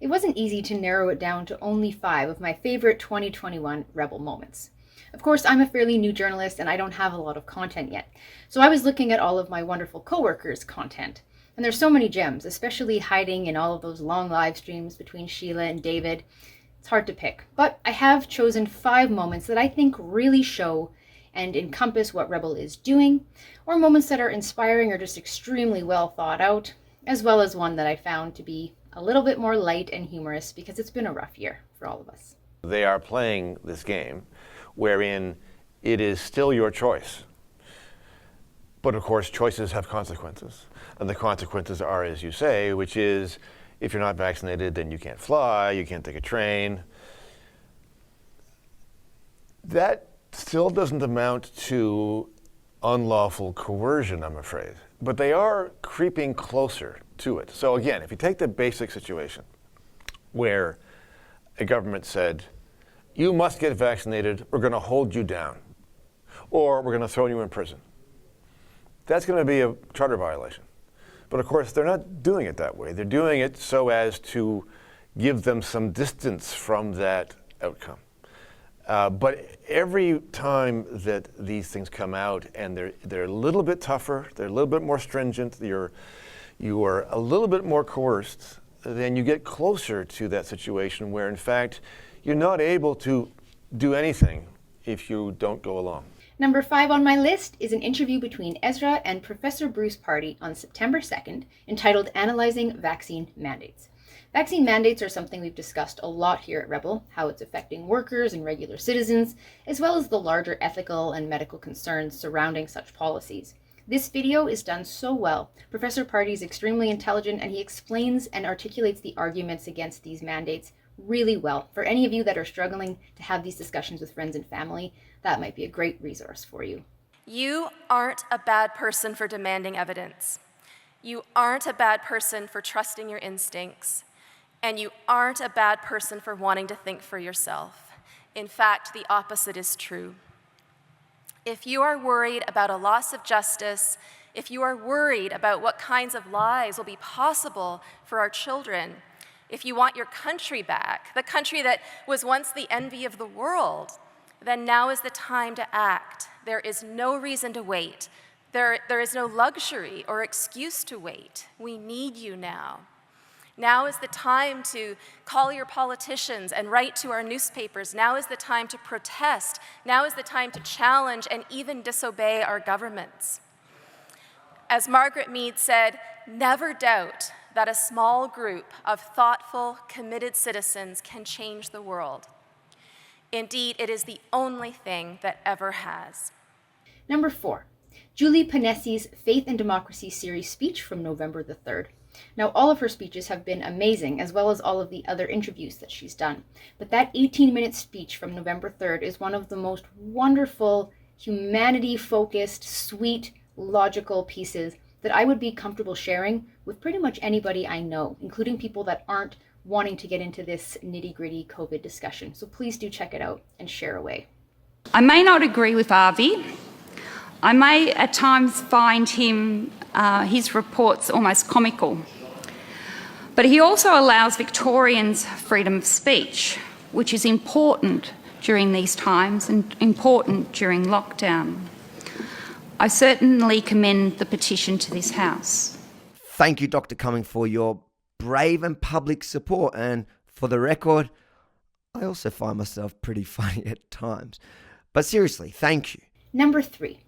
It wasn't easy to narrow it down to only 5 of my favorite 2021 Rebel moments. Of course, I'm a fairly new journalist and I don't have a lot of content yet, so I was looking at all of my wonderful coworkers' content. And there's so many gems, especially hiding in all of those long live streams between Sheila and David. It's hard to pick, but I have chosen 5 moments that I think really show and encompass what Rebel is doing, or moments that are inspiring or just extremely well thought out, as well as one that I found to be a little bit more light and humorous because it's been a rough year for all of us. They are playing this game wherein it is still your choice. But of course, choices have consequences. And the consequences are, as you say, which is if you're not vaccinated, then you can't fly, you can't take a train. That still doesn't amount to unlawful coercion, I'm afraid. But they are creeping closer to it. So again, if you take the basic situation where a government said, you must get vaccinated, we're going to hold you down, or we're going to throw you in prison. That's going to be a charter violation. But of course, they're not doing it that way. They're doing it so as to give them some distance from that outcome. But every time that these things come out and they're a little bit tougher, they're a little bit more stringent, you are a little bit more coerced, then you get closer to that situation where in fact you're not able to do anything if you don't go along. Number 5 on my list is an interview between Ezra and Professor Bruce Pardy on September 2nd entitled Analyzing Vaccine Mandates. Vaccine mandates are something we've discussed a lot here at Rebel, how it's affecting workers and regular citizens, as well as the larger ethical and medical concerns surrounding such policies. This video is done so well. Professor Pardy is extremely intelligent and he explains and articulates the arguments against these mandates really well. For any of you that are struggling to have these discussions with friends and family, that might be a great resource for you. You aren't a bad person for demanding evidence. You aren't a bad person for trusting your instincts. And you aren't a bad person for wanting to think for yourself. In fact, the opposite is true. If you are worried about a loss of justice, if you are worried about what kinds of lives will be possible for our children, if you want your country back, the country that was once the envy of the world, then now is the time to act. There is no reason to wait. There is no luxury or excuse to wait. We need you now. Now is the time to call your politicians and write to our newspapers. Now is the time to protest. Now is the time to challenge and even disobey our governments. As Margaret Mead said, never doubt that a small group of thoughtful, committed citizens can change the world. Indeed, it is the only thing that ever has. Number 4, Julie Ponessi's Faith and Democracy series speech from November the 3rd. Now, all of her speeches have been amazing, as well as all of the other interviews that she's done. But that 18-minute speech from November 3rd is one of the most wonderful, humanity-focused, sweet, logical pieces that I would be comfortable sharing with pretty much anybody I know, including people that aren't wanting to get into this nitty-gritty COVID discussion. So please do check it out and share away. I may not agree with Avi. I may at times find his reports almost comical. But he also allows Victorians freedom of speech, which is important during these times and important during lockdown. I certainly commend the petition to this House. Thank you, Dr. Cumming, for your brave and public support. And for the record, I also find myself pretty funny at times. But seriously, thank you. Number 3,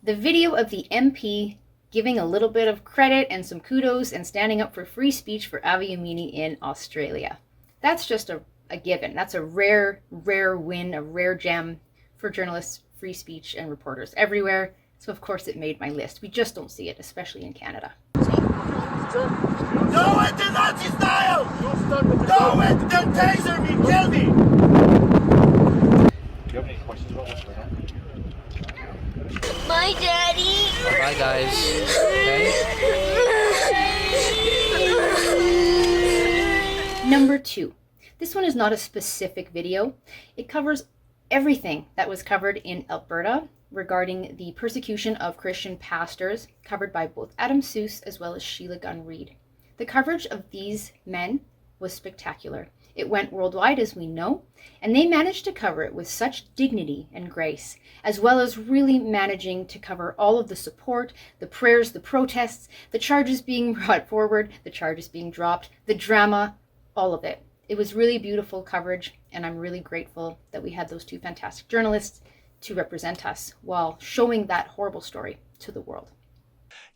the video of the MP giving a little bit of credit and some kudos and standing up for free speech for Avi Yamini in Australia. That's just a given. That's a rare win, a rare gem for journalists, free speech, and reporters everywhere. So of course it made my list. We just don't see it, especially in Canada. No one to Nazi style! No one to taser me, kill me! Do you have any questions about what's going on? Bye, Daddy. Bye, guys. Okay. Number 2. This one is not a specific video. It covers everything that was covered in Alberta regarding the persecution of Christian pastors, covered by both Adam Seuss as well as Sheila Gunn Reid. The coverage of these men was spectacular. It went worldwide, as we know, and they managed to cover it with such dignity and grace, as well as really managing to cover all of the support, the prayers, the protests, the charges being brought forward, the charges being dropped, the drama, all of it. It was really beautiful coverage, and I'm really grateful that we had those two fantastic journalists to represent us while showing that horrible story to the world.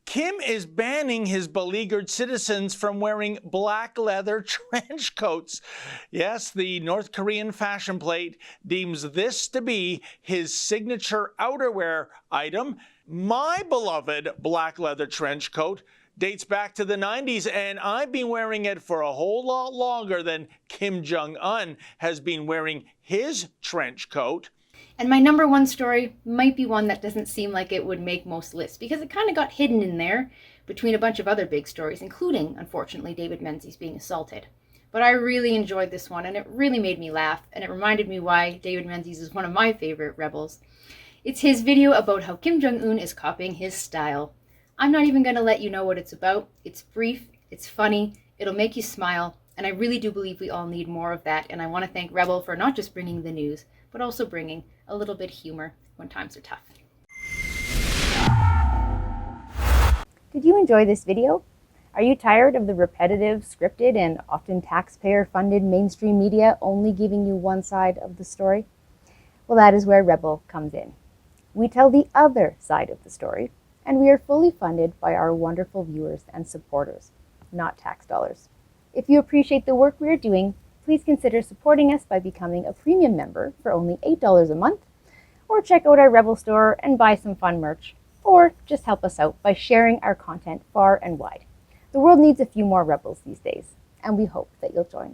Kim is banning his beleaguered citizens from wearing black leather trench coats. Yes, the North Korean fashion plate deems this to be his signature outerwear item. My beloved black leather trench coat dates back to the 90s, and I've been wearing it for a whole lot longer than Kim Jong-un has been wearing his trench coat. And my number one story might be one that doesn't seem like it would make most lists, because it kind of got hidden in there between a bunch of other big stories, including, unfortunately, David Menzies being assaulted. But I really enjoyed this one, and it really made me laugh, and it reminded me why David Menzies is one of my favorite rebels. It's his video about how Kim Jong-un is copying his style. I'm not even going to let you know what it's about. It's brief, it's funny, it'll make you smile, and I really do believe we all need more of that, and I want to thank Rebel for not just bringing the news, but also bringing a little bit of humor when times are tough. Did you enjoy this video? Are you tired of the repetitive, scripted, and often taxpayer-funded mainstream media only giving you one side of the story? Well, that is where Rebel comes in. We tell the other side of the story, and we are fully funded by our wonderful viewers and supporters, not tax dollars. If you appreciate the work we are doing, please consider supporting us by becoming a premium member for only $8 a month, or check out our Rebel store and buy some fun merch, or just help us out by sharing our content far and wide. The world needs a few more Rebels these days, and we hope that you'll join us.